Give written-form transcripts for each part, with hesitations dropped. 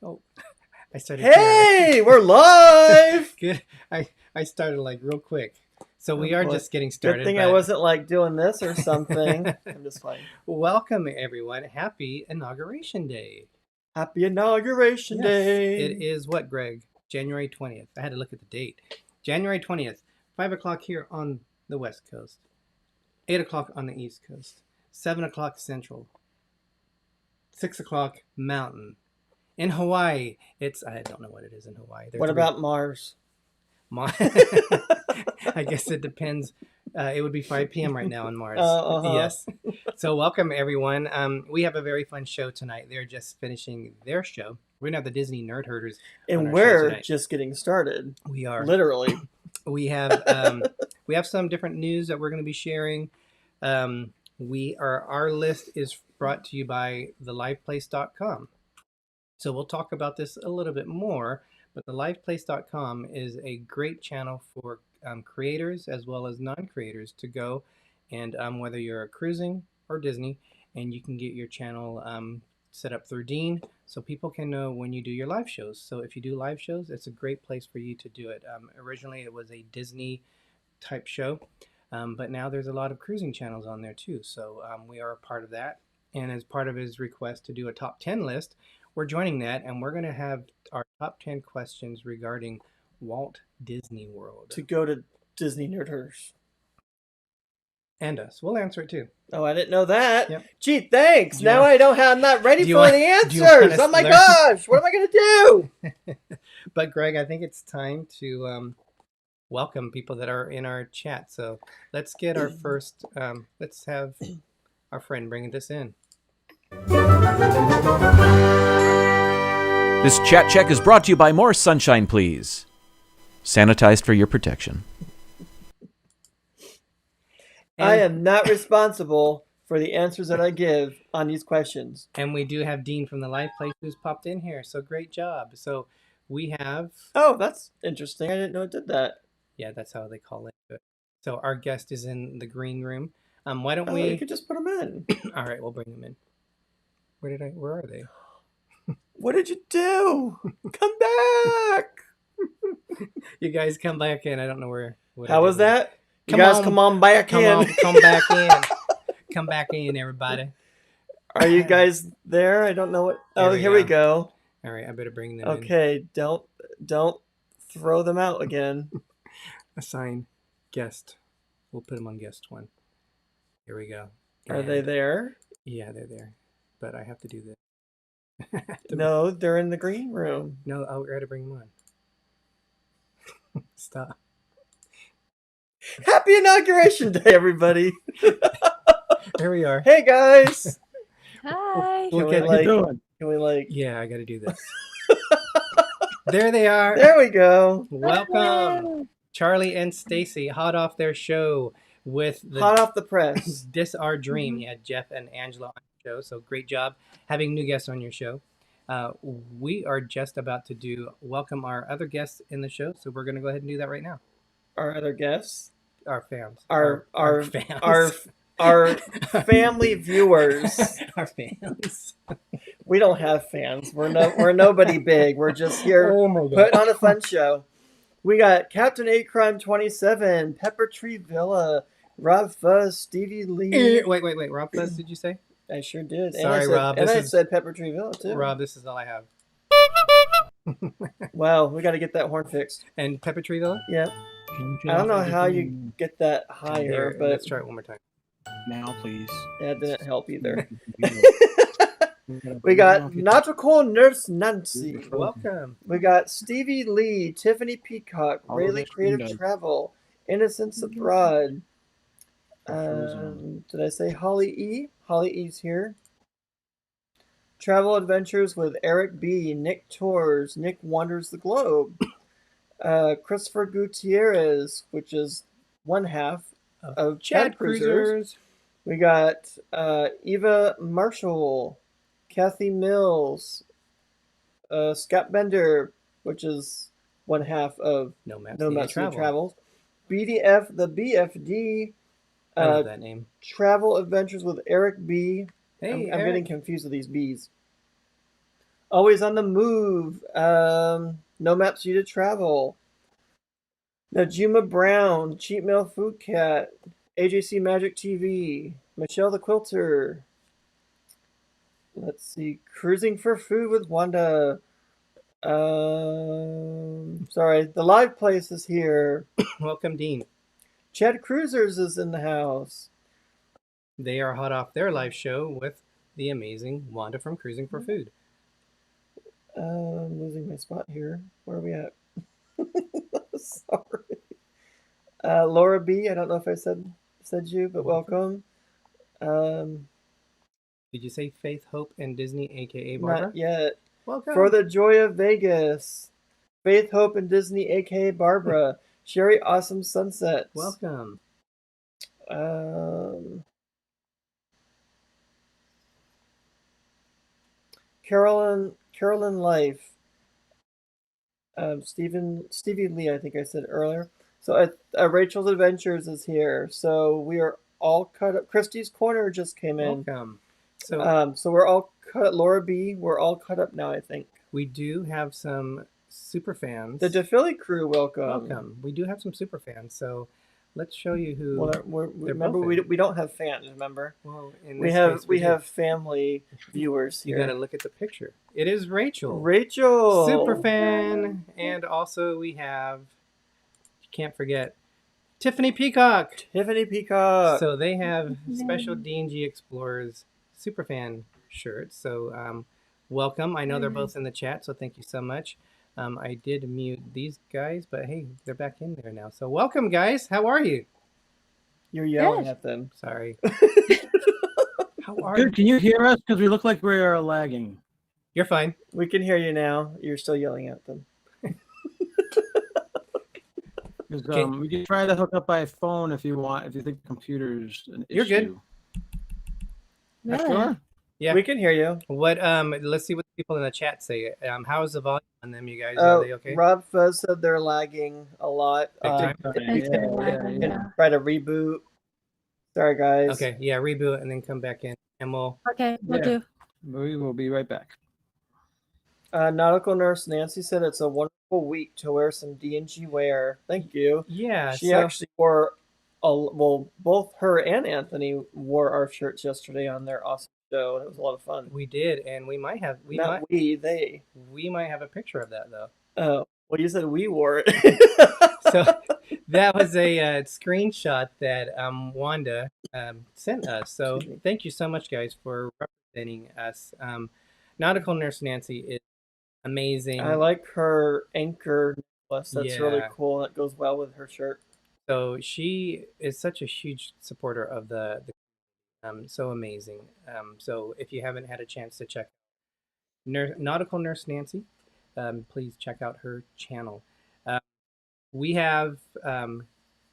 Oh, I started. Hey, we're live. Good. I started like real quick. So we are just getting started. Good thing I wasn't like doing this or something. I'm just fine. Welcome everyone. Happy Inauguration Day. Happy Inauguration Day. It is what, Greg? January 20th. I had to look at the date. January 20th, 5 o'clock here on the West Coast, 8 o'clock on the East Coast, 7 o'clock Central, 6 o'clock Mountain. In Hawaii, it's, I don't know what it is in Hawaii. What about Mars? I guess it depends. It would be 5 p.m. right now on Mars. Yes. So welcome, everyone. We have a very fun show tonight. They're just finishing their show. We're going to have the Dizney Nerd Herders. And we're just getting started. We are. Literally. We have some different news that we're going to be sharing. Our list is brought to you by thelifeplace.com. So we'll talk about this a little bit more, but thelifeplace.com is a great channel for creators as well as non-creators to go and whether you're cruising or Disney, and you can get your channel set up through Dean so people can know when you do your live shows. So if you do live shows, it's a great place for you to do it. Originally it was a Disney type show, but now there's a lot of cruising channels on there too. So we are a part of that. And as part of his request to do a top 10 list, we're joining that, and we're going to have our top 10 questions regarding Walt Disney World. To go to Dizney Nerd Herders. And us. We'll answer it too. Oh, I didn't know that. Yep. Gee, thanks. Now I'm not ready for the answers. Oh my gosh, what am I going to do? But Greg, I think it's time to welcome people that are in our chat. So let's get our first, let's have our friend bring this in. Hello, everyone. Welcome to Dizney Nerd Herders. This is Greg. This is Charlie. And this is Stacy. And this is Madera. And this is Madison. And this is Dizney Nerd Herders. And this is Walt Disney World. To go to Dizney Nerd Herders. But Greg, I think it's time to welcome people that are in our chat. So let's get our first, This chat check is brought to you by More Sunshine, Please. Sanitized for your protection. I am not responsible for the answers that I give on these questions. And we do have Dean from the Live Place who's popped in here. So great job. So we have... Oh, that's interesting. I didn't know it did that. Yeah, that's how they call it. So our guest is in the green room. Why don't we... You could just put them in. All right, we'll bring them in. Where are they? What did you do? Come back! You guys come back in. I don't know where... How was that? Come on back in. Come back in. Come back in, everybody. Are you guys there? I don't know what... Oh, here we go. All right, I better bring them in. Okay, don't throw them out again. Assign guest. We'll put them on guest 1. Here we go. Are they there? Yeah, they're there. But I have to do this. No, they're in the green room. No, I got to bring them on. Stop. Happy Inauguration Day, everybody. There we are. Hey, guys. Hi. Can we Yeah, I got to do this. There they are. There we go. Welcome. Charlie and Stacy, hot off their show with the... Hot off the press. This Our Dream. You had Jeff and Angela on the show, so great job having new guests on your show. We are just about to welcome our other guests in the show, so we're going to go ahead and do that right now. Our other guests? Our fans. Our fans. Our family viewers. Our fans. We don't have fans. We're nobody big. We're just here putting on a fun show. We got Captain A Crime 27, Pepper Tree Villa, RobFuz, Stevie Lee. Wait. RobFuz, did you say? I sure did. Sorry, Rob. And I said Pepper Tree Villa, too. Rob, this is all I have. Wow, we got to get that horn fixed. And Pepper Tree Villa? Yep. I don't know how you get that higher, but... Let's try it one more time. Now, please. That didn't help either. We got Nautical Nurse Nancy. Welcome. We got Stevie Lee, Tiffany Peacock, Rayleigh Creative Travel, Innocence Abroad. Did I say Holly E? Holly E's here. Travel Adventures with Eric B, Nick Tours, Nick Wanders the Globe. Christopher Gutierrez, which is one half of ChadCruisers. We got Eva Marshall, Kathy Mills, Scott Bender, which is one half of No Maps Travels. BDF, the BFD. I love that name. Travel Adventures with Eric B. Hey, I'm getting confused with these B's. Always on the Move. No Maps You to Travel. Najima Brown, Cheap Mail Food Cat, AJC Magic TV, Michelle the Quilter. Let's see, Cruising for Food with Wanda. Sorry, the Live Place is here. Welcome, Dean. ChadCruisers is in the house. They are hot off their live show with the amazing Wanda from Cruising for Food. I'm losing my spot here. Where are we at? Sorry. Laura B. I don't know if I said you, but welcome. Did you say Faith, Hope, and Disney, aka Barbara? Not yet. Welcome. For the Joy of Vegas, Faith, Hope, and Disney, aka Barbara. Sherry Awesome Sunsets. Welcome. Carolyn Life. Stevie Lee, I think I said earlier. So Rachel's Adventures is here. So we are all cut up. Christie's Corner just came in. Welcome. So we're all cut. Laura B. We're all cut up now, I think. We do have some super fans. The DePhilly crew, welcome. Welcome. We do have some super fans. So let's show you who. Well, remember, we don't have fans. Remember, well, we have family viewers here. You got to look at the picture. It is Rachel. Rachel, super fan, and also we have. You can't forget Tiffany Peacock. Tiffany Peacock. So they have special D&G Explorers super fan shirts. So welcome. I know they're both in the chat, so thank you so much. I did mute these guys, but hey, they're back in there now. So welcome, guys. How are you? You're yelling at them. Sorry. How are Good. Can you hear us? Because we look like we are lagging. You're fine. We can hear you now. You're still yelling at them. We can try to hook up by phone if you want. If you think the computer's an You're good. issue. Really? Sure. Yeah. We can hear you. What? Let's see what the people in the chat say. How is the volume on them, you guys? Are they okay? RobFuz said they're lagging a lot. Big time? Try to reboot. Sorry, guys. Okay. Yeah. Reboot and then come back in, and we'll. Okay, we'll do. We will be right back. Nautical Nurse Nancy said it's a wonderful week to wear some D&G wear. Thank you. Yeah. She actually wore, both her and Anthony wore our shirts yesterday on their awesome show. It was a lot of fun. We did, and we might have. They. We might have a picture of that though. Oh, well, you said we wore it. So that was a screenshot that Wanda sent us. So thank you so much, guys, for representing us. Nautical Nurse Nancy is amazing. I like her anchor necklace. That's really Yeah. cool. That goes well with her shirt. So she is such a huge supporter of the so amazing. So if you haven't had a chance to check Nautical Nurse Nancy, please check out her channel. We have,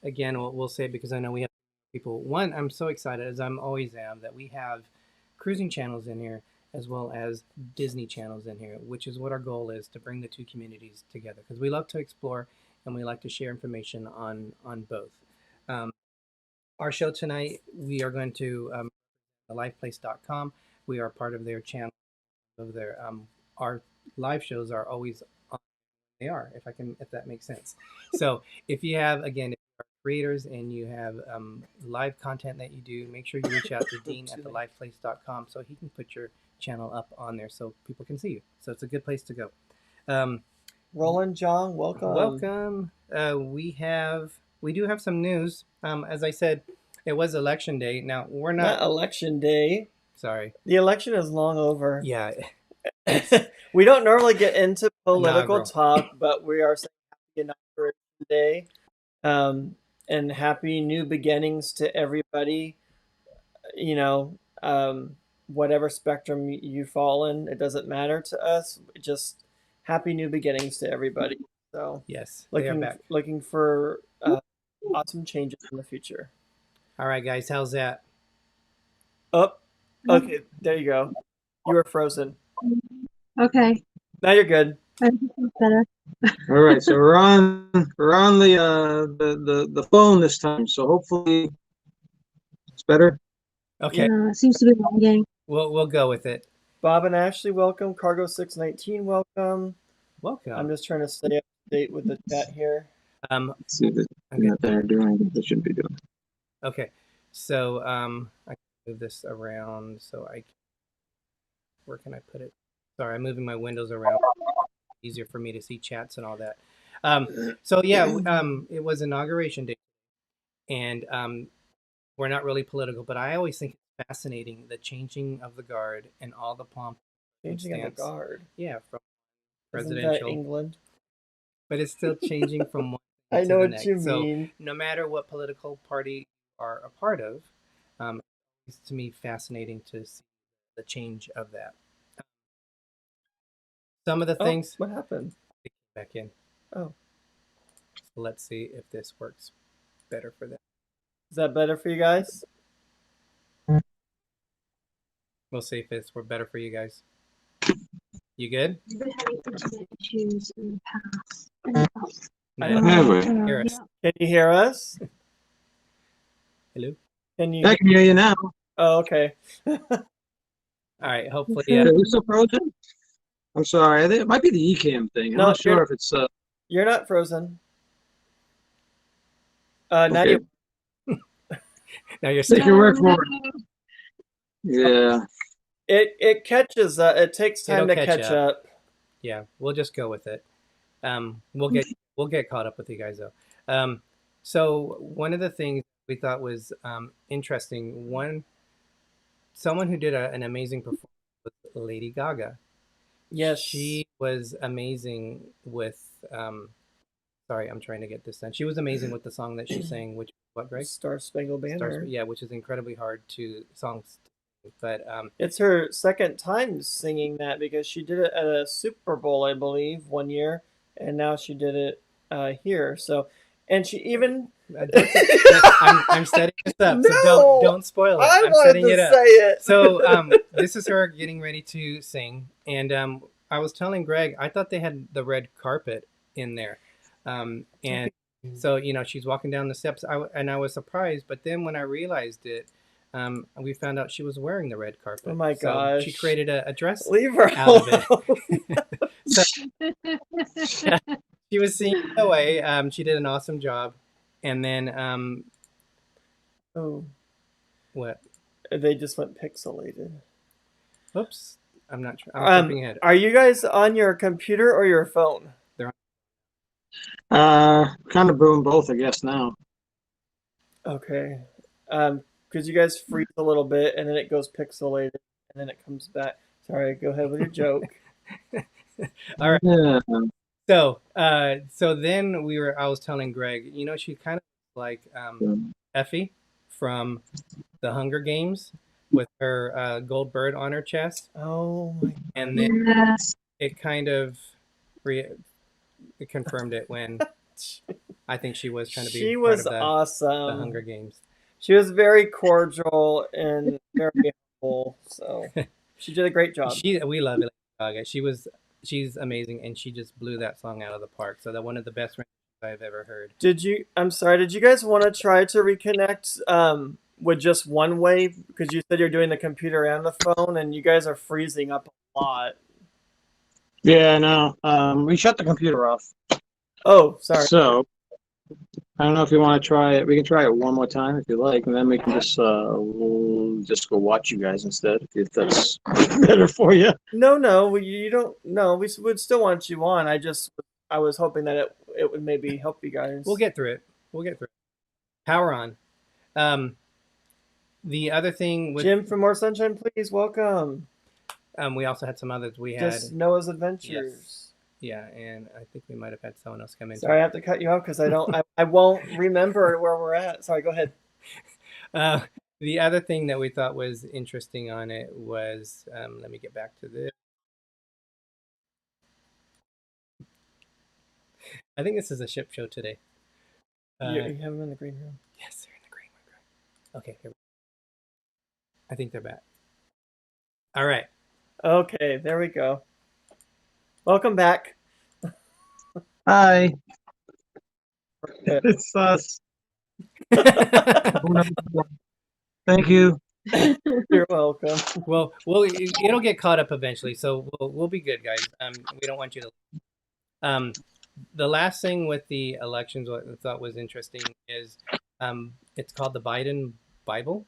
again, we'll say it because I know we have people. One, I'm so excited, as I'm always am, that we have cruising channels in here as well as Disney channels in here, which is what our goal is, to bring the two communities together, because we love to explore and we like to share information on both. Our show tonight, we are going to DisLyfeOfOurs.com. We are part of their channel. Of their our live shows are always on. They are, if that makes sense. So if you have, again, if you are creators and you have live content that you do, make sure you reach out to Dean at DisLyfeOfOurs.com so he can put your channel up on there so people can see you. So it's a good place to go. Roland John, welcome. Welcome. We do have some news. As I said, it was election day. Now we're not election day. Sorry. The election is long over. Yeah. We don't normally get into political talk, but we are saying happy inauguration day, and happy new beginnings to everybody. You know, whatever spectrum you fall in, it doesn't matter to us. Just happy new beginnings to everybody. So yes, they are back. Looking for awesome changes in the future. All right, guys, how's that? Oh, okay, there you go. You were frozen. Okay. Now you're good. Better. All right, so we're on the phone this time, so hopefully it's better. Okay. It seems to be lagging. We'll go with it. Bob and Ashley, welcome. Cargo 619, welcome. Welcome. I'm just trying to stay up to date with the chat here. Let's see that they're doing what they should be doing. Okay, so I can move this around so where can I put it? Sorry, I'm moving my windows around. Easier for me to see chats and all that. So yeah, it was inauguration day, and we're not really political, but I always think it's fascinating, the changing of the guard and all the pomp. Changing of the guard. Yeah, from presidential. Isn't that England? But it's still changing from one I know to the what next. you So mean. no matter what political party you are a part of, it's to me fascinating to see the change of that. Some of the things. What happened? Back in. Oh. So let's see if this works better for them. Is that better for you guys? We'll see if it's better for you guys. You good? We've been having internet issues in the past. Hear us. Can you hear us? Hello? Can you? I can hear you now. Oh, okay. All right. Hopefully. Are we still frozen? I'm sorry. I think it might be the Ecamm thing. I'm not sure if it's. You're not frozen. Now okay. Now you're Take your word for it. Yeah. It catches. It takes time to catch up. Yeah, we'll just go with it. We'll get caught up with you guys though. So one of the things we thought was interesting. Someone who did an amazing performance was Lady Gaga. Yes, she was amazing with. Sorry, I'm trying to get this done. She was amazing with the song that she sang, which what, Greg? Star Spangled Banner. Yeah, which is incredibly hard to songs But It's her second time singing that because she did it at a Super Bowl, I believe, one year, and now she did it here. So, and she even I'm setting this up, so No! don't spoil it. I I'm wanted setting to it up. say it. So this is her getting ready to sing, and I was telling Greg I thought they had the red carpet in there, and so she's walking down the steps, and I was surprised, but then when I realized it, we found out she was wearing the red carpet. Oh my So gosh! she created a dress Leave her out alone. of it. So she was singing away. She did an awesome job, and then Oh, what? they just went pixelated. Oops, I'm not sure. I'm jumping ahead. Are you guys on your computer or your phone? Kind of boom both, I guess now. Okay. Because you guys freeze a little bit and then it goes pixelated and then it comes back. Sorry, go ahead with your joke. All right. Yeah. So then I was telling Greg, she kind of like Effie from the Hunger Games with her gold bird on her chest. Oh my! And then Yes. it kind of it confirmed it when I think she was trying to be She part was of the awesome. Hunger Games. She was very cordial and very humble. So she did a great job. We love Lady Gaga. She's amazing, and she just blew that song out of the park. So that one of the best renditions I've ever heard. I'm sorry, did you guys want to try to reconnect with just one way? Because you said you're doing the computer and the phone, and you guys are freezing up a lot. Yeah, no. We shut the computer off. Oh, sorry. So I don't know if you want to try it. We can try it one more time if you like, and then we can we'll just go watch you guys instead if that's better for you. No, you don't. No, we would still want you on. I was hoping that it would maybe help you guys. We'll get through it. Power on. The other thing with Jim from More Sunshine, please welcome. we also had some others. We had Just Noah's Adventures. Yeah, and I think we might have had someone else come in. Sorry, I have to cut you off because I won't remember where we're at. Sorry, go ahead. The other thing that we thought was interesting on it was, let me get back to this. I think this is a ship show today. You have them in the green room. Yes, they're in the green room. Okay, here. I think they're back. All right. Okay, there we go. Welcome back. Hi. It's us. Thank you. You're welcome. Well, it'll get caught up eventually, so we'll be good, guys. We don't want you to. The last thing with the elections, what I thought was interesting is, it's called the Biden Bible.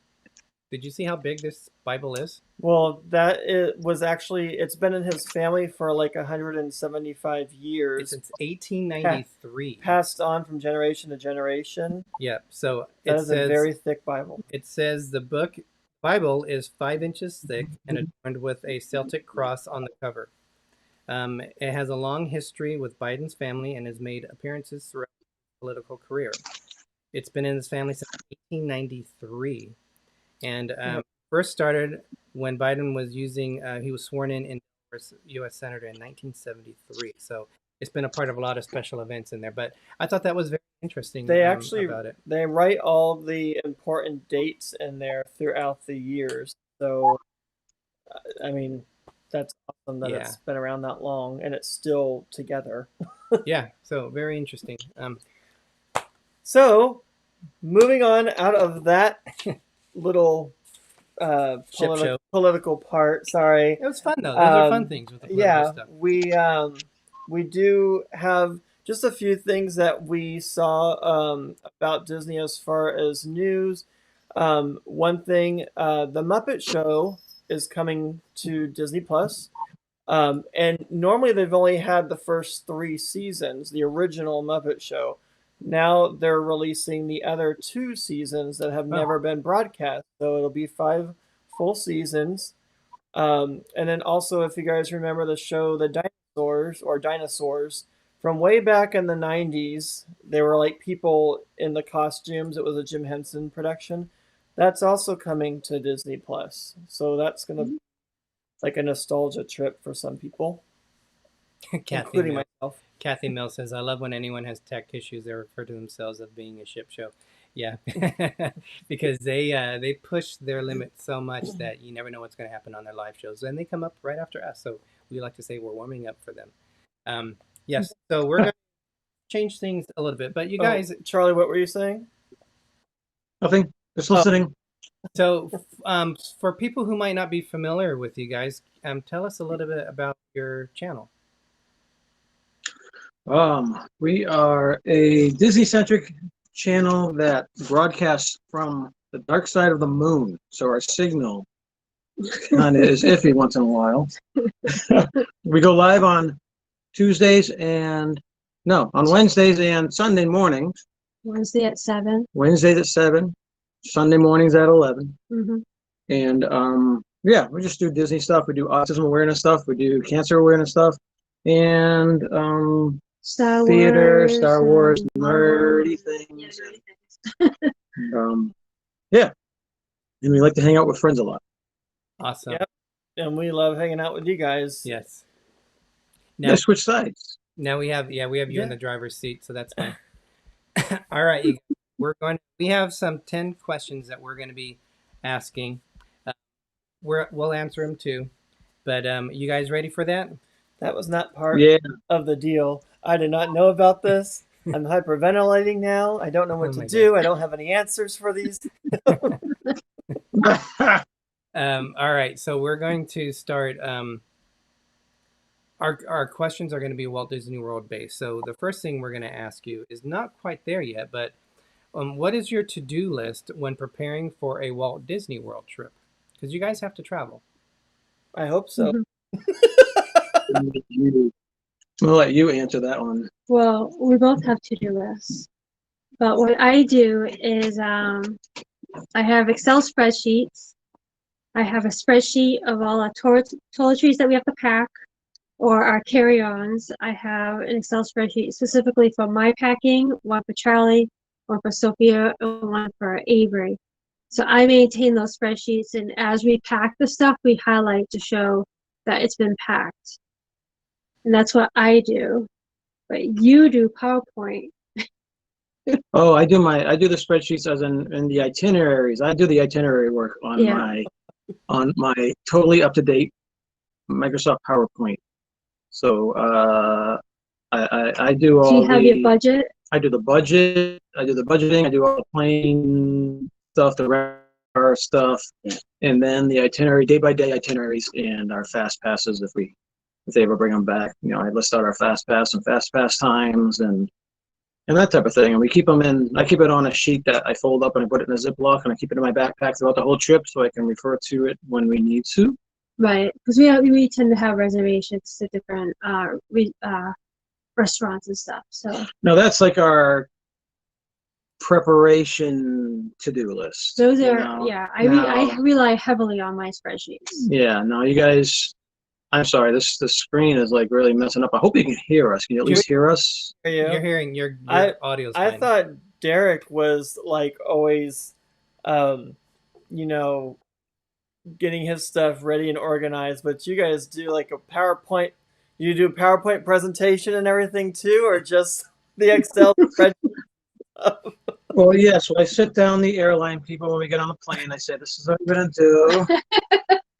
Did you see how big this Bible is? Well, it's been in his family for like 175 years. It's since 1893. Passed on from generation to generation. Yeah, so that is a very thick Bible. It says the Bible is 5 inches thick and adorned with a Celtic cross on the cover. It has a long history with Biden's family and has made appearances throughout his political career. It's been in his family since 1893. And first started when Biden was he was sworn in U.S. Senator in 1973. So it's been a part of a lot of special events in there. But I thought that was very interesting. They actually about it. They write all the important dates in there throughout the years. So, I mean, that's awesome that it's been around that long and it's still together. Yeah, so very interesting. So, moving on out of that little political part. Sorry, it was fun though. Those are fun things with the political stuff. We do have just a few things that we saw about Disney as far as news. One thing, the Muppet Show is coming to Disney Plus, and normally they've only had the first 3 seasons, the original Muppet Show. Now they're releasing the other 2 seasons that have never been broadcast. So it'll be 5 full seasons. And then also, if you guys remember the show, The Dinosaurs, from way back in the 90s, they were like people in the costumes. It was a Jim Henson production. That's also coming to Disney Plus. So that's gonna be like a nostalgia trip for some people, including myself. Kathy Mill says, I love when anyone has tech issues, they refer to themselves as being a ship show. Yeah, because they push their limits so much that you never know what's going to happen on their live shows. And they come up right after us. So we like to say we're warming up for them. Yes, so we're going to change things a little bit. But you guys... Charlie, what were you saying? Nothing. Just listening. So for people who might not be familiar with you guys, tell us a little bit about your channel. We are a Disney-centric channel that broadcasts from the dark side of the moon. So our signal kind of is iffy once in a while. We go live on Wednesdays and Sunday mornings. Wednesday at 7. Wednesdays at 7, Sunday mornings at 11. Mm-hmm. And we just do Disney stuff. We do autism awareness stuff. We do cancer awareness stuff. And Star theater, Wars, Star Wars, nerdy things. Yeah. And we like to hang out with friends a lot. Awesome. Yep. And we love hanging out with you guys. Yes. Now switch sides. Now we have you in the driver's seat, so that's fine. All right, we have some 10 questions that we're going to be asking. We'll answer them too. But you guys ready for that? That was not part of the deal. I did not know about this. I'm hyperventilating now. I don't know what to do. I don't have any answers for these. All right, so we're going to start. Our questions are going to be Walt Disney World based. So the first thing we're going to ask you is not quite there yet, but what is your to-do list when preparing for a Walt Disney World trip? Because you guys have to travel. I hope so. We'll let you answer that one. Well, we both have to-do lists. But what I do is I have Excel spreadsheets. I have a spreadsheet of all our toiletries that we have to pack or our carry-ons. I have an Excel spreadsheet specifically for my packing, one for Charlie, one for Sophia, and one for Avery. So I maintain those spreadsheets, and as we pack the stuff, we highlight to show that it's been packed. And that's what I do. But you do PowerPoint. Oh, I do the spreadsheets as in the itineraries. I do the itinerary work on my totally up-to-date Microsoft PowerPoint. So I do all. Do you have your budget? I do the budget. I do the budgeting. I do all the plane stuff, the radar stuff, and then the itinerary, day-by-day itineraries, and our fast passes if they ever bring them back. You know, I list out our fast pass and fast pass times and that type of thing. And we keep them I keep it on a sheet that I fold up and I put it in a Ziploc, and I keep it in my backpack throughout the whole trip so I can refer to it when we need to. Right, because we tend to have reservations to different restaurants and stuff. So no, that's like our preparation to-do list. Those are I rely heavily on my spreadsheets. Yeah, no, you guys. I'm sorry, the screen is like really messing up. I hope you can hear us. Can you at least hear us? You're hearing your audio's fine. I thought Derick was like always, getting his stuff ready and organized, but you guys do like a PowerPoint. You do PowerPoint presentation and everything too, or just the Excel spreadsheet? Well, yeah. So I sit down the airline people when we get on the plane. I say, "This is what we're gonna do."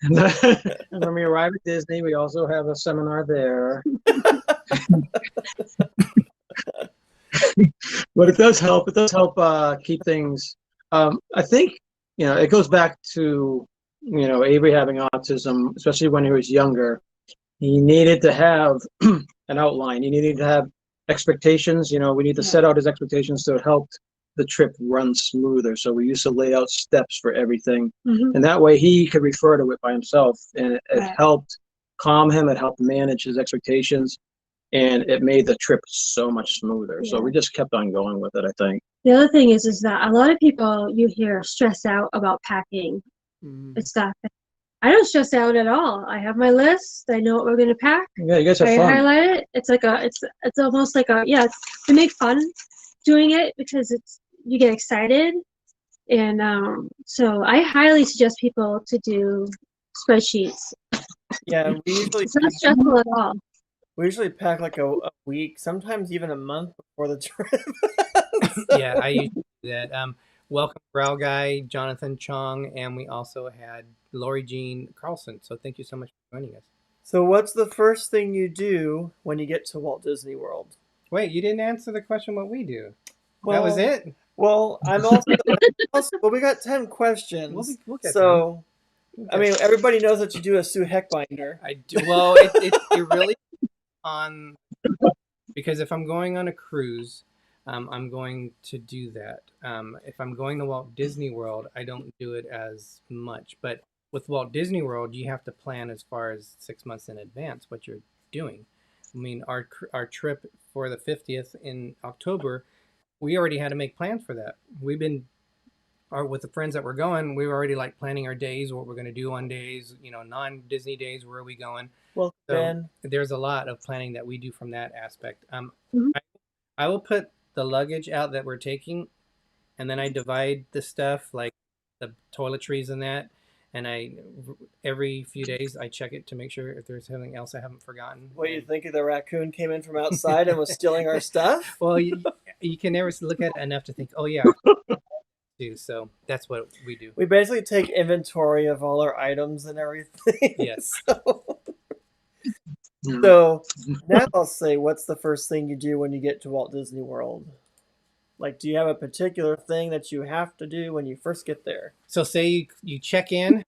And when we arrive at Disney, we also have a seminar there. But it does help. It does help keep things. I think it goes back to Avery having autism, especially when he was younger. He needed to have an outline. He needed to have expectations. We need to set out his expectations so it helped the trip run smoother. So we used to lay out steps for everything, and that way he could refer to it by himself, and it helped calm him. It helped manage his expectations, and it made the trip so much smoother. So we just kept on going with it, I think. The other thing is that a lot of people you hear stress out about packing and stuff. I don't stress out at all. I have my list. I know what we're going to pack. Yeah, you guys have fun. I highlight it. It's like it's almost like to make fun doing it, because you get excited, And so I highly suggest people to do spreadsheets. Yeah, It's not stressful at all. we usually pack like a week, sometimes even a month before the trip. Yeah, I used to do that. Welcome, Brow Guy, Jonathan Chong, and we also had Lori Jean Carlson. So thank you so much for joining us. So what's the first thing you do when you get to Walt Disney World? Wait, you didn't answer the question what we do. Well, That was it? Well, I'm also, well, we got 10 questions. We'll get so, them. I mean, everybody knows that you do a Sue Heck binder. I do. Well, it really on, because if I'm going on a cruise, I'm going to do that. If I'm going to Walt Disney World, I don't do it as much. But with Walt Disney World, you have to plan as far as 6 months in advance what you're doing. I mean, our trip for the 50th in October, we already had to make plans for that. We've been, with the friends that we're going, we were already like planning our days, what we're going to do on days, non-Disney days, where are we going? Well, So Ben, there's a lot of planning that we do from that aspect. Mhm. I will put the luggage out that we're taking, and then I divide the stuff like the toiletries and that, and every few days I check it to make sure if there's something else I haven't forgotten. what do you think? The raccoon came in from outside and was stealing our stuff? Well, you can never look at it enough to think, oh yeah, do. So that's what we do. We basically take inventory of all our items and everything. Yes. So now I'll say, what's the first thing you do when you get to Walt Disney World? Like, do you have a particular thing that you have to do when you first get there? So say you check in,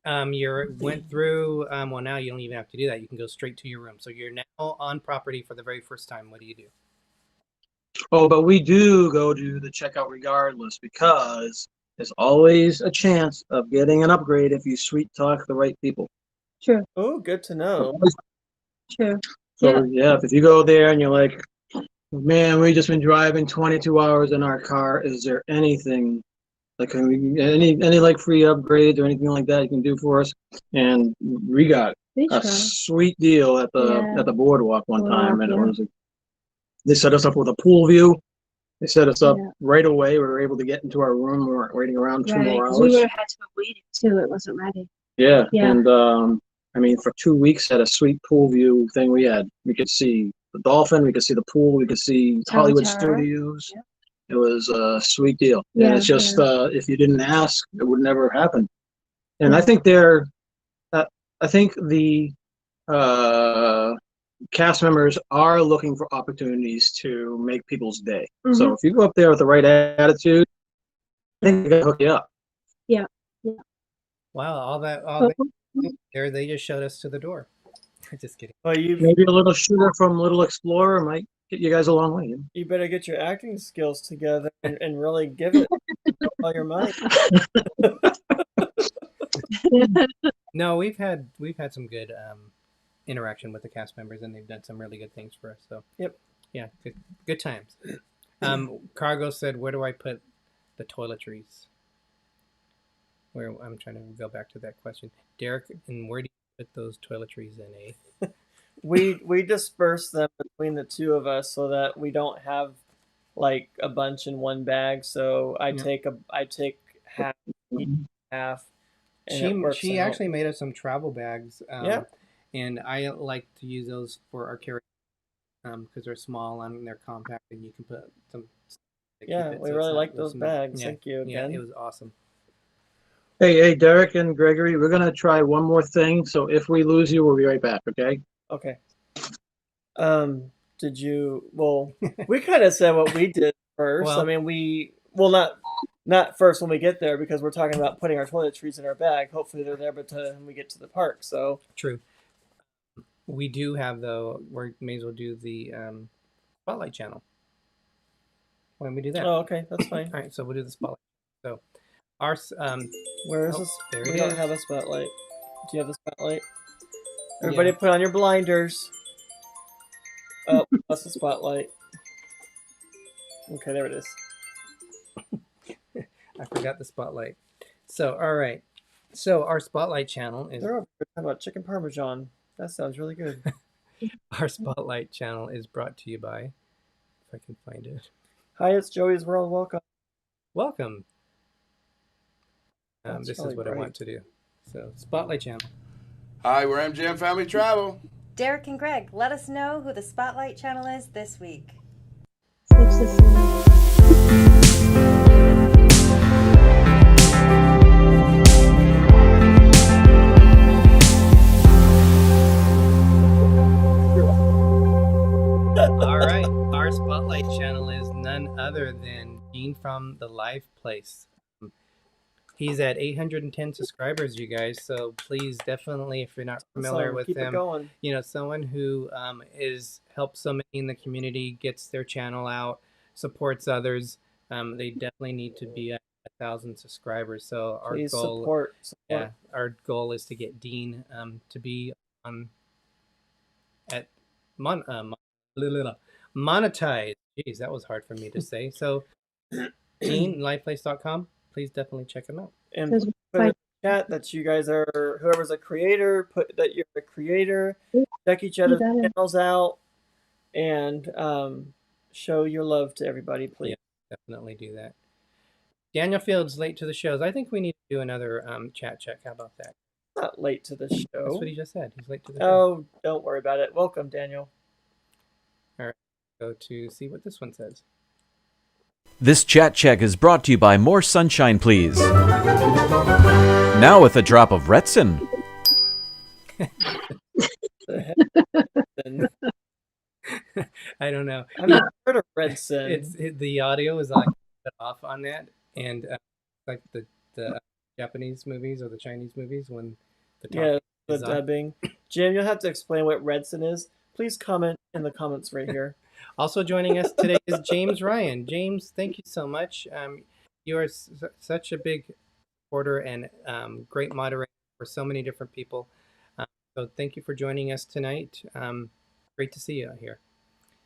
you went through, well, now you don't even have to do that. You can go straight to your room. So you're now on property for the very first time. What do you do? Oh, but we do go to the checkout regardless because there's always a chance of getting an upgrade if you sweet talk the right people. True. Oh, good to know. True. So yeah, if you go there and you're like, man, we just been driving 22 hours in our car. Is there anything like any like free upgrades or anything like that you can do for us? And we got a sweet deal at the boardwalk one time, and it was they set us up with a pool view. They set us up right away. We were able to get into our room. We weren't waiting around 2 more hours. We would have had to have waited too. It wasn't ready. Yeah. And I mean, for 2 weeks at a sweet pool view thing we could see the dolphin, we could see the pool, we could see Hollywood Studios. Yeah. It was a sweet deal. Yeah, and it's just if you didn't ask, it would never happen. And I think I think the cast members are looking for opportunities to make people's day. Mm-hmm. So if you go up there with the right attitude, I think they're gonna hook you up. Yeah. Wow, all that there, they just showed us to the door. Just kidding. Well, maybe a little sugar from Little Explorer might get you guys a long way. You better get your acting skills together and really give it all your might. No, we've had some good interaction with the cast members, and they've done some really good things for us. So yeah, good times. Cargo said, "Where do I put the toiletries?" Where I'm trying to go back to that question, Derick. And where do you put those toiletries in? We disperse them between the two of us so that we don't have like a bunch in one bag. So I take half. She actually made us some travel bags. And I like to use those for our carry because they're small and they're compact, and you can put some. We really like those bags. Thank you again. Yeah, it was awesome. Hey, Derick and Greggory, we're gonna try one more thing. So if we lose you, we'll be right back. Okay. Okay. Did you? Well, we kind of said what we did first. Well, I mean, not first when we get there, because we're talking about putting our toiletries in our bag. Hopefully they're there by the time we get to the park. So true. We do have we may as well do the Spotlight channel. Why don't we do that? Oh, okay, that's fine. All right, so we'll do the Spotlight. So our where is this? There we don't have a spotlight. Do you have the spotlight? Everybody, put on your blinders. Oh, that's the spotlight. Okay, there it is. I forgot the spotlight. So, all right. So our Spotlight channel is. They're over here talking about chicken parmesan. That sounds really good. Our Spotlight channel is brought to you by, if I can find it. Hi, it's Joey's World. Welcome. Welcome. This really is what I bright. want to do. So, Spotlight Channel. Hi, we're MGM Family Travel. Derick and Greg, let us know who the Spotlight Channel is this week. What's this one? All right, our Spotlight Channel is none other than Gene from the Live Place. He's at 810 subscribers, you guys. So please, definitely, if you're not familiar with keep it him, going. you know, someone who is helps so many in the community, gets their channel out, supports others. They definitely need to be at 1,000 subscribers. So our Please goal, support. yeah, our goal is to get Dean to be on at monetized. Jeez, that was hard for me to say. So, Dean, liveplace.com. Please definitely check him out. And Says put in the chat that you guys are, whoever's a creator, put that you're a creator. Check each other's got it. channels out, and show your love to everybody, please. Yeah, definitely do that. Daniel Fields late to the shows. I think we need to do another chat check. How about that? Not late to the show. That's what he just said. He's late to the show. Oh, don't worry about it. Welcome, Daniel. All right, go to see what this one says. This chat check is brought to you by More Sunshine Please. Now with a drop of Retsin. I don't know. I've never heard of Redson. The audio is like cut off on that, and like the Japanese movies or the Chinese movies when the talk Yeah, the is on. dubbing. Jim, you'll have to explain what Redson is. Please comment in the comments right here. Also joining us today is James Ryan. James, thank you so much. You are such a big supporter and great moderator for so many different people. So thank you for joining us tonight. Great to see you out here.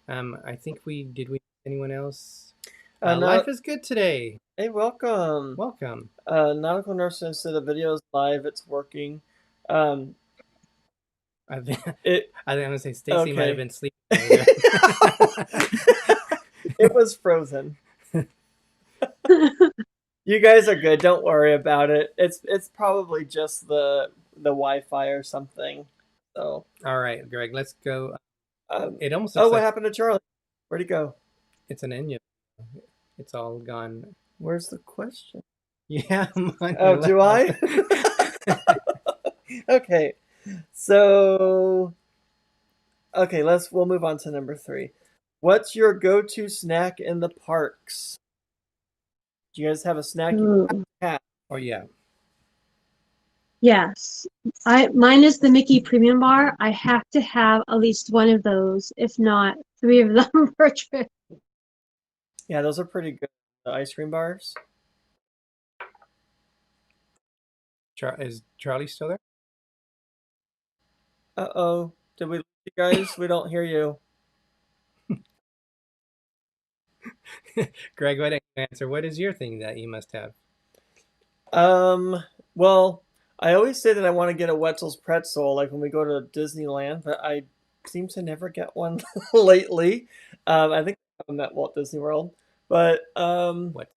I think did we anyone else? Life is good today. Hey, welcome. Welcome. Nautical Nurse said the video is live. It's working. I think It I'm gonna say Stacy might okay. have been sleeping. Over there. It was frozen. You guys are good. Don't worry about it. It's probably just the Wi-Fi or something. So All right, Greg, let's go. It almost oh, looks what like happened to Charlie? Where'd he go? it's an Enya. It's all gone. Where's the question? Yeah. Oh, do I? Okay. So we'll move on to number 3. What's your go-to snack in the parks? Do you guys have a snack you Ooh. have? Oh yeah. Yes. Mine is the Mickey Premium Bar. I have to have at least one of those, if not 3 of them per trip. Yeah, those are pretty good. The ice cream bars. Is Charlie still there? Uh-oh. Did we lose you guys? We don't hear you. Greg, why don't you answer? What is your thing that you must have? Well, I always say that I want to get a Wetzel's pretzel, like when we go to Disneyland, but I seem to never get one lately. I think I'm at Walt Disney World, but What?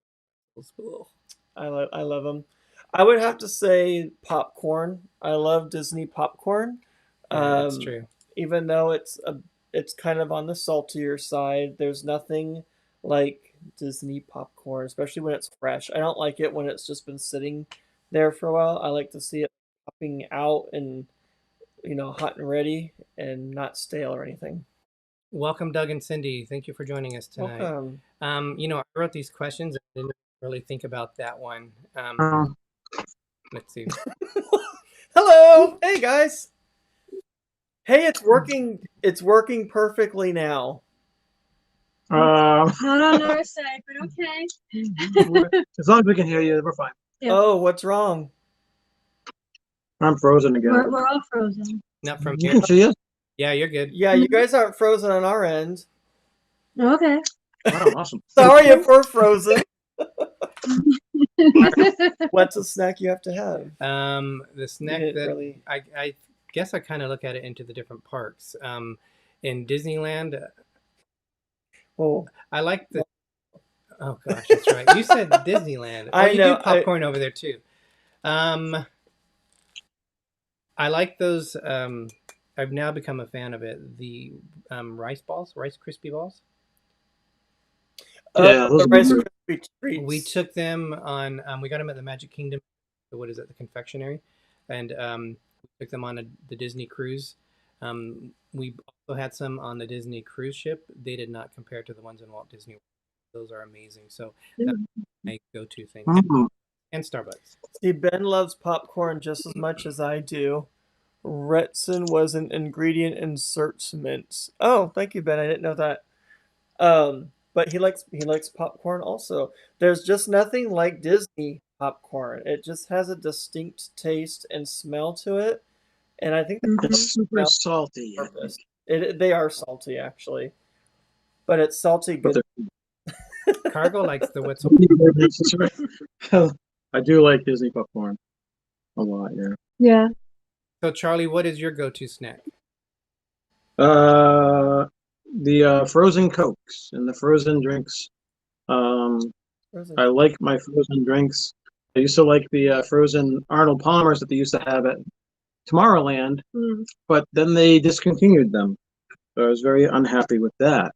I love them. I would have to say popcorn. I love Disney popcorn. Yeah, that's true. Even though it's kind of on the saltier side, there's nothing like Disney popcorn, especially when it's fresh. I don't like it when it's just been sitting there for a while. I like to see it popping out and hot and ready and not stale or anything. Welcome, Doug and Cindy. Thank you for joining us tonight. Welcome. I wrote these questions and didn't really think about that one. Let's see. Hello. Hey guys. Hey, it's working. It's working perfectly now. Not on our side, but okay. As long as we can hear you, we're fine. Yeah. Oh, what's wrong? I'm frozen again. We're all frozen. Not from You here. can see us? Yeah, you're good. Yeah, you guys aren't frozen on our end. Okay. Oh, awesome. Sorry if we're frozen. What's a snack you have to have? The snack didn't that really- I guess I kind of look at it into the different parks. In Disneyland, Oh, I like the. Oh gosh, that's right. You said Disneyland. Oh, I you know, do popcorn over there too. Um, I like those. I've now become a fan of it. The rice balls, Rice Krispie balls. Yeah, those the are Rice good. Krispie treats. We took them on. We got them at the Magic Kingdom. What is it? The confectionery, and we took them on the Disney cruise. We also had some on the Disney cruise ship. They did not compare to the ones in Walt Disney World. Those are amazing. So that's my go-to thing. Mhm. And Starbucks. See, Ben loves popcorn just as much as I do. Retsin was an ingredient in search mints. Oh, thank you, Ben. I didn't know that. But he likes popcorn also. There's just nothing like Disney popcorn. It just has a distinct taste and smell to it, and I think It's super salty. I purpose. think. They are salty actually, but it's salty But good. Cargo likes the what's. I do like Disney popcorn a lot. Yeah. Yeah. So Charlie, what is your go-to snack? The frozen Cokes and the frozen drinks. I like my frozen drinks. I used to like the frozen Arnold Palmers that they used to have at Tomorrowland, but then they discontinued them. So I was very unhappy with that.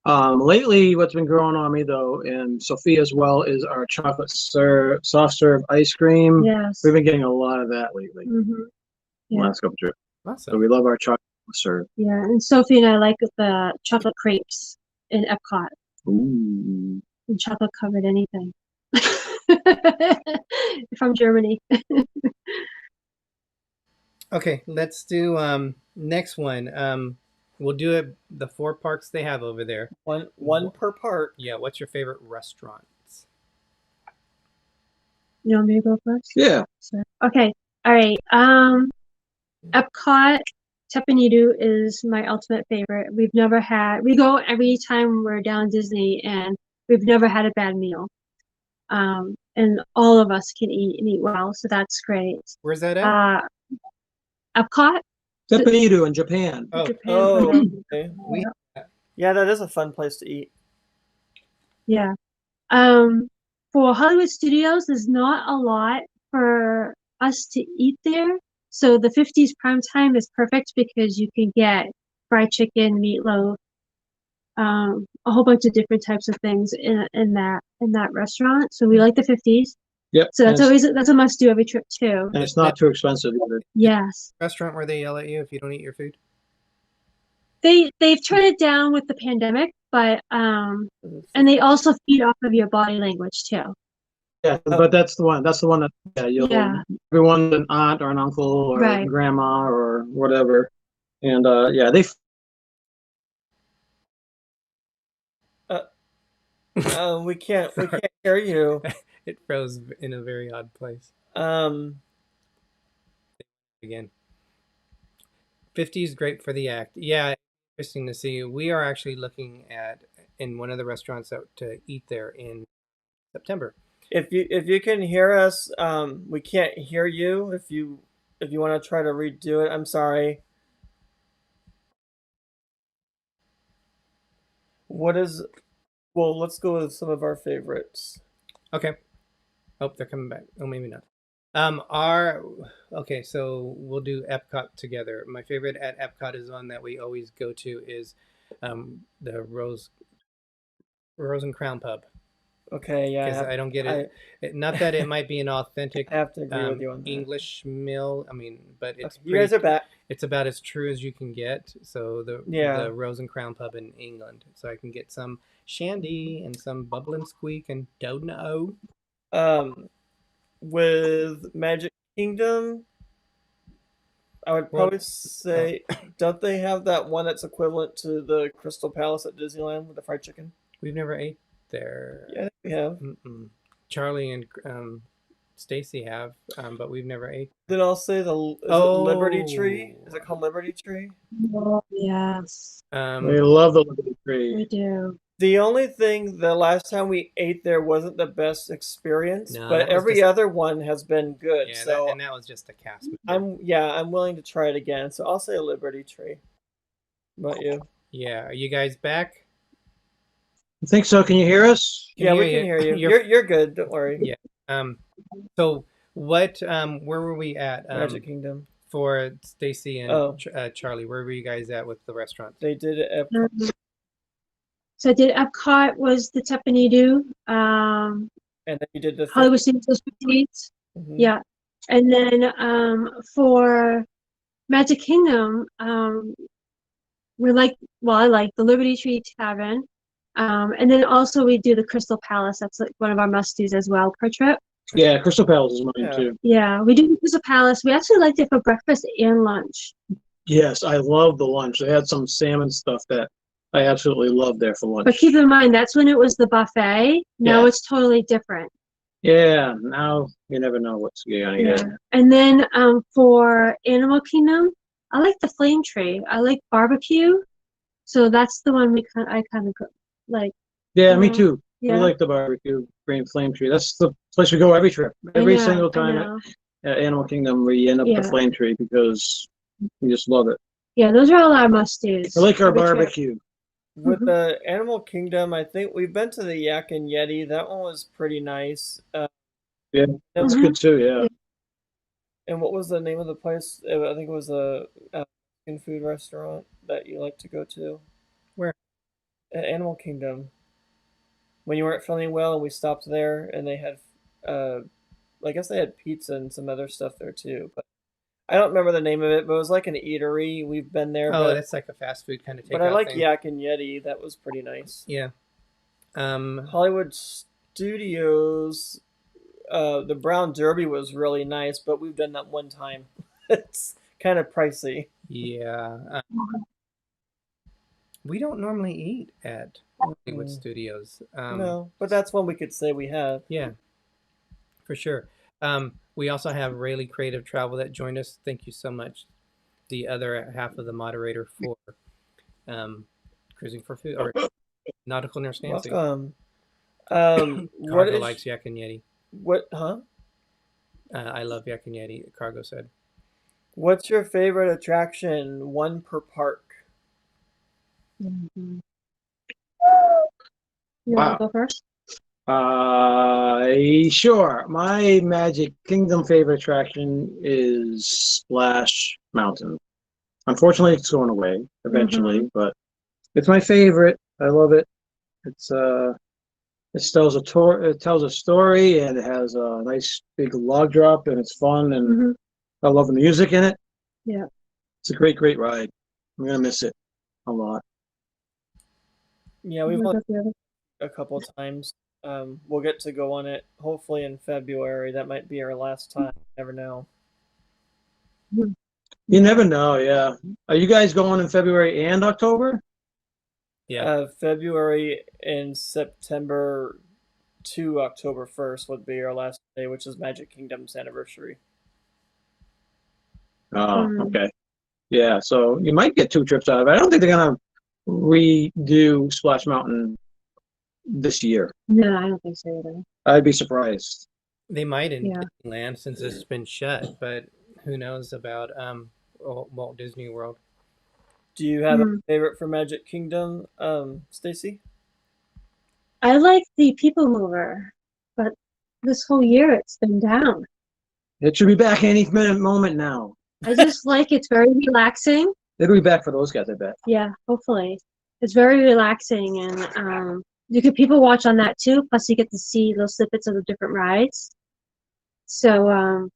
Lately, what's been growing on me though, and Sophia as well, is our soft serve ice cream. Yes. We've been getting a lot of that lately. Yeah. Last couple trips. Awesome. So we love our chocolate serve. Yeah, and Sophie and I like the chocolate crepes in Epcot. Ooh. And chocolate covered anything. From Germany. Okay, let's do next one. We'll do it the 4 parks they have over there. One per park. Yeah, what's your favorite restaurants? You want me to go first? Yeah. So, okay. All right. Epcot Tepanidu is my ultimate favorite. We go every time we're down Disney, and we've never had a bad meal. And all of us can eat and eat well, so that's great. Where's that at? Epcot. Tepanidu in Japan. Oh, Japan. Okay. we Yeah, that is a fun place to eat. Yeah. For Hollywood Studios, there's not a lot for us to eat there. So the 50s prime time is perfect because you can get fried chicken, meatloaf, a whole bunch of different types of things in that restaurant. So we like the 50s. Yep. So that's a must do every trip too. And it's not too expensive either. Yes. restaurant where they yell at you if you don't eat your food. They've turned it down with the pandemic, but and they also feed off of your body language too. Yeah, but that's the one. That's the one that everyone, an aunt or an uncle or Right. grandma or whatever, and they. We can't hear you. It froze in a very odd place. Again. 50 is great for the act. Yeah, interesting to see. We are actually looking at in one of the restaurants to eat there in September. If you can hear us, we can't hear you. If you want to try to redo it, I'm sorry. Well, let's go with some of our favorites. Okay. Oh, they're coming back. Oh, maybe not. Okay, so we'll do Epcot together. My favorite at Epcot is one that we always go to is the Rose and Crown Pub. Okay, yeah. Because I don't get it. Not that it might be an authentic I have to agree with you on that. English meal. I mean, but it's you guys are back. It's about as true as you can get. So the Rose and Crown Pub in England. So I can get some shandy and some bubble and squeak and dono. With Magic Kingdom, I would probably say, don't they have that one that's equivalent to the Crystal Palace at Disneyland with the fried chicken? We've never ate there. Yeah, we have. Charlie and Stacy have, but we've never ate. Then I'll say it Liberty Tree? Is it called Liberty Tree? Oh, yes. We love the Liberty Tree. We do. The only thing, the last time we ate there wasn't the best experience, No, but every other one has been good. Yeah, so that was just a cast I'm member. willing to try it again. So I'll say a Liberty Tree. What about you? Yeah, are you guys back? I think so. Can you hear us? Yeah, we can hear you. You're good. Don't worry. Yeah. So What where were we at Magic Kingdom. for Stacy and Oh. Charlie? Where were you guys at with the restaurants? They did it at Epcot. So I did Epcot was the Tepanidu. And then you did the Hollywood Studios 58. Mhm. Yeah. And then for Magic Kingdom, I like the Liberty Tree Tavern. And then also we do the Crystal Palace. That's like one of our must-dos as well per trip. Yeah, Crystal Palace is mine Yeah. too. Yeah, we do the Crystal Palace. We actually liked it for breakfast and lunch. Yes, I love the lunch. They had some salmon stuff that I absolutely love there for lunch. But keep in mind, that's when it was the buffet. Now Yeah. it's totally different. Yeah, now you never know what's going to get. And then for Animal Kingdom, I like the Flame Tree. I like barbecue. So that's the one I kind of like. Yeah, me Mhm. too. Yeah. We like the barbecue Green Flame Tree. That's the place we go every trip. Every I know, single I time know. at Animal Kingdom, we end up at the Yeah. Flame Tree because we just love it. Yeah, those are all our must-dos. I like our every trip. barbecue. With the Animal Kingdom, I think we've been to the Yak and Yeti. That one was pretty nice. Yeah, that's good too. Yeah. And what was the name of the place? I think it was a Mexican food restaurant that you like to go to. Where? At Animal Kingdom. When you weren't feeling well, and we stopped there, and they had, I guess they had pizza and some other stuff there too. But I don't remember the name of it. But it was like an eatery. We've been there. Oh, but, that's like a fast food kind of takeout but I like thing. Yak and Yeti. That was pretty nice. Yeah. Hollywood Studios. The Brown Derby was really nice, but we've done that one time. It's kind of pricey. Yeah. We don't normally eat at Hollywood Studios. No, but that's one we could say we have. Yeah, for sure. We also have Rayleigh Creative Travel that joined us. Thank you so much. The other half of the moderator for Cruising for Food or Nautical Nurse Nancy. Welcome. Cargo likes Yak and Yeti. What? Huh? I love Yak and Yeti. Cargo said. What's your favorite attraction? One per park. You want Wow. to go first? Sure. My Magic Kingdom favorite attraction is Splash Mountain. Unfortunately, it's going away eventually, but it's my favorite. I love it. It's it tells a story, and it has a nice big log drop, and it's fun, and I love the music in it. Yeah. It's a great, great ride. I'm gonna miss it a lot. Yeah, we've looked a couple of times. We'll get to go on it hopefully in February. That might be our last time. Never know. You never know. Yeah. Are you guys going in February and October? Yeah. February and September to October 1st would be our last day, which is Magic Kingdom's anniversary. Oh, okay. Yeah, so you might get 2 trips out of it. I don't think they're gonna redo Splash Mountain this year. No, I don't think so either. I'd be surprised. They might in Disneyland since it's been shut, but who knows about Walt Disney World. Do you have a favorite for Magic Kingdom, Stacy? I like the People Mover, but this whole year it's been down. It should be back any moment now. I just like it's very relaxing. It'll be back for those guys, I bet. Yeah, hopefully. It's very relaxing, and you can people watch on that too. Plus, you get to see those snippets of the different rides. So,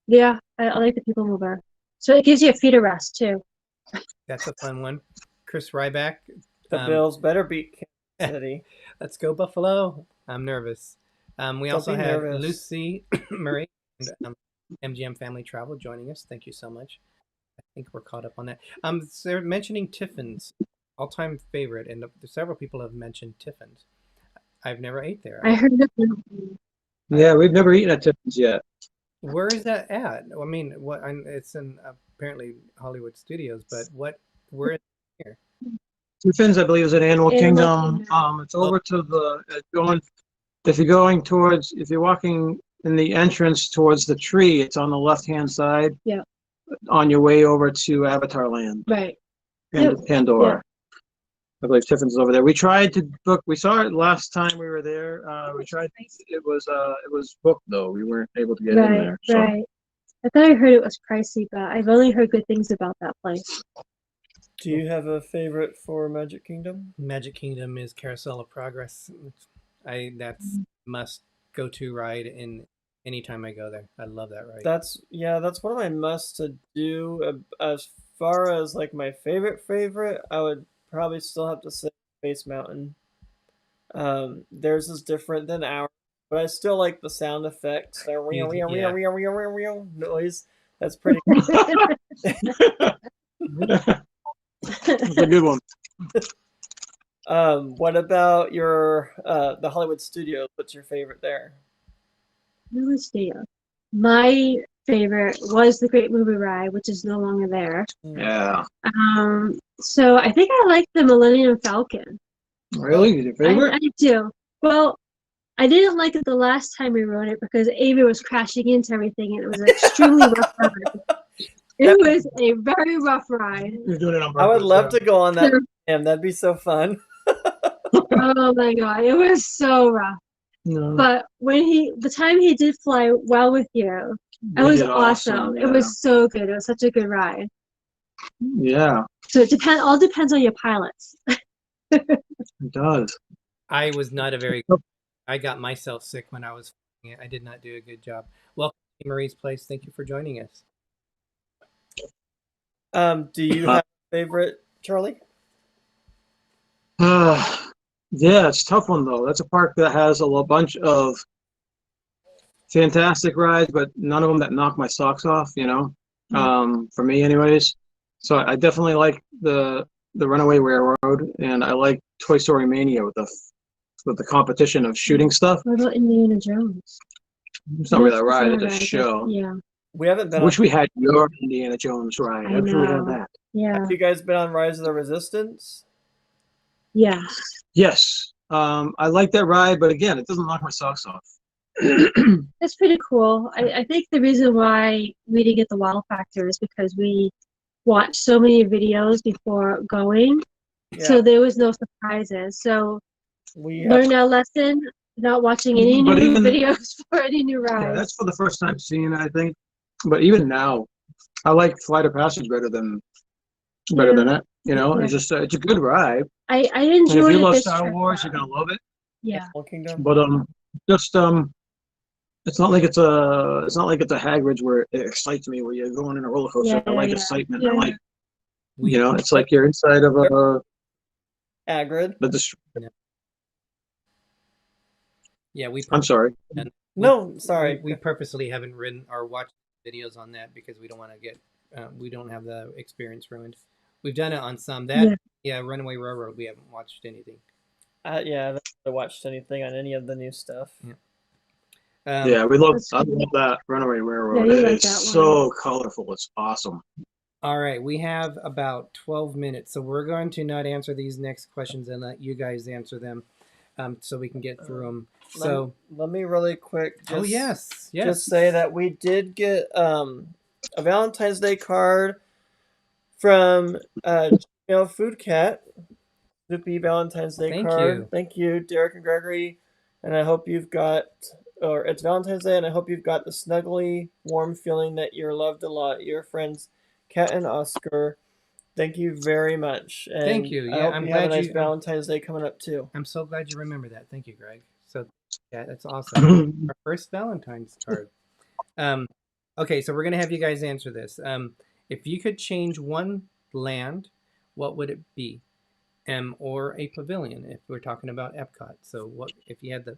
yeah, I like the People Mover. So it gives you a feet of rest too. That's a fun one. Chris Ryback. The Bills better beat Kansas City. Let's go Buffalo. I'm nervous. We also be have nervous. Lucy Murray and MGM Family Travel joining us. Thank you so much. I think we're caught up on that. So they're mentioning Tiffin's all-time favorite, and several people have mentioned Tiffin's. I've never ate there. I heard that. Yeah, we've never eaten at Tiffin's yet. Where is that at? I mean, it's in apparently Hollywood Studios, but where is it here? Tiffin's, I believe, is in Animal Kingdom. It's over to the if you're walking in the entrance towards the tree, it's on the left-hand side. Yeah. On your way over to Avatar Land. Right. And Pandora. I believe Tiffin's over there. We tried to book. We saw it last time we were there. We tried. It was booked though. We weren't able to get in there. So. Right. I thought I heard it was pricey, but I've only heard good things about that place. Do you have a favorite for Magic Kingdom? Magic Kingdom is Carousel of Progress. That's must go to ride in anytime I go there. I love that ride. That's one of my musts to do. As far as like my favorite, I would probably still have to say Space Mountain. Theirs is different than ours, but I still like the sound effects. The noise. That's pretty cool. That's a good one. What about your the Hollywood Studios? What's your favorite there? Hollywood Studios. My favorite was the Great Movie Ride, which is no longer there. Yeah. So I think I like the Millennium Falcon. Really? Your favorite? I do. Well, I didn't like it the last time we rode it because Avery was crashing into everything and it was an extremely rough ride. It was a very rough ride. You're doing it on purpose. I would love to go on that. That'd be so fun. Oh my god, it was so rough. No. But the time he did fly well with you, it was awesome. Yeah. It was so good. It was such a good ride. Yeah. So it all depends on your pilots. It does. I was not a very. I got myself sick when I was flying it. I did not do a good job. Welcome to Marie's Place. Thank you for joining us. Do you have a favorite, Charlie? Yeah, it's a tough one though. That's a park that has a bunch of fantastic rides, but none of them that knock my socks off. For me, anyways. So I definitely like the Runaway Railroad, and I like Toy Story Mania with the competition of shooting stuff. What about Indiana Jones? It's not really a ride; it's a show. Yeah. We haven't been. Wish we had your Indiana Jones ride. I wish we had that. Yeah. Have you guys been on Rise of the Resistance? Yeah. Yes. I like that ride, but again, it doesn't knock my socks off. It's pretty cool. I think the reason why we didn't get the wow factor is because we watched so many videos before going, so there was no surprises. So we learned our lesson, not watching any new videos for any new rides. Yeah, that's for the first time seeing it, I think. But even now, I like Flight of Passage better than it. It's just it's a good ride. I enjoyed it. And if you love Star Wars, you're gonna love it. Yeah. But it's not like it's a Hagrid's where it excites me, where you're going in a roller coaster. I like excitement. I like, it's like you're inside of a Hagrid. I'm sorry. No, sorry. We purposely haven't ridden or watched videos on that because we don't want to get we don't have the experience ruined. We've done it on some. Runaway Railroad, we haven't watched anything. I haven't watched anything on any of the new stuff. Yeah. I love that Runaway Railroad. Yeah, it is so colorful. It's awesome. All right, we have about 12 minutes, so we're going to not answer these next questions and let you guys answer them, so we can get through them. So let me really quick. Just say that we did get a Valentine's Day card from Food Cat. Snoopy Valentine's Day card. Thank you, Derick and Greggory, and I hope you've got. Or it's Valentine's Day, and I hope you've got the snuggly, warm feeling that you're loved a lot. Your friends, Kat and Oscar. Thank you very much. And thank you. Yeah, I'm glad you have a nice Valentine's Day coming up too. I'm so glad you remember that. Thank you, Greg. So yeah, that's awesome. Our first Valentine's card. Okay, so we're gonna have you guys answer this. If you could change one land, what would it be? Or a pavilion, if we're talking about Epcot. So what if you had the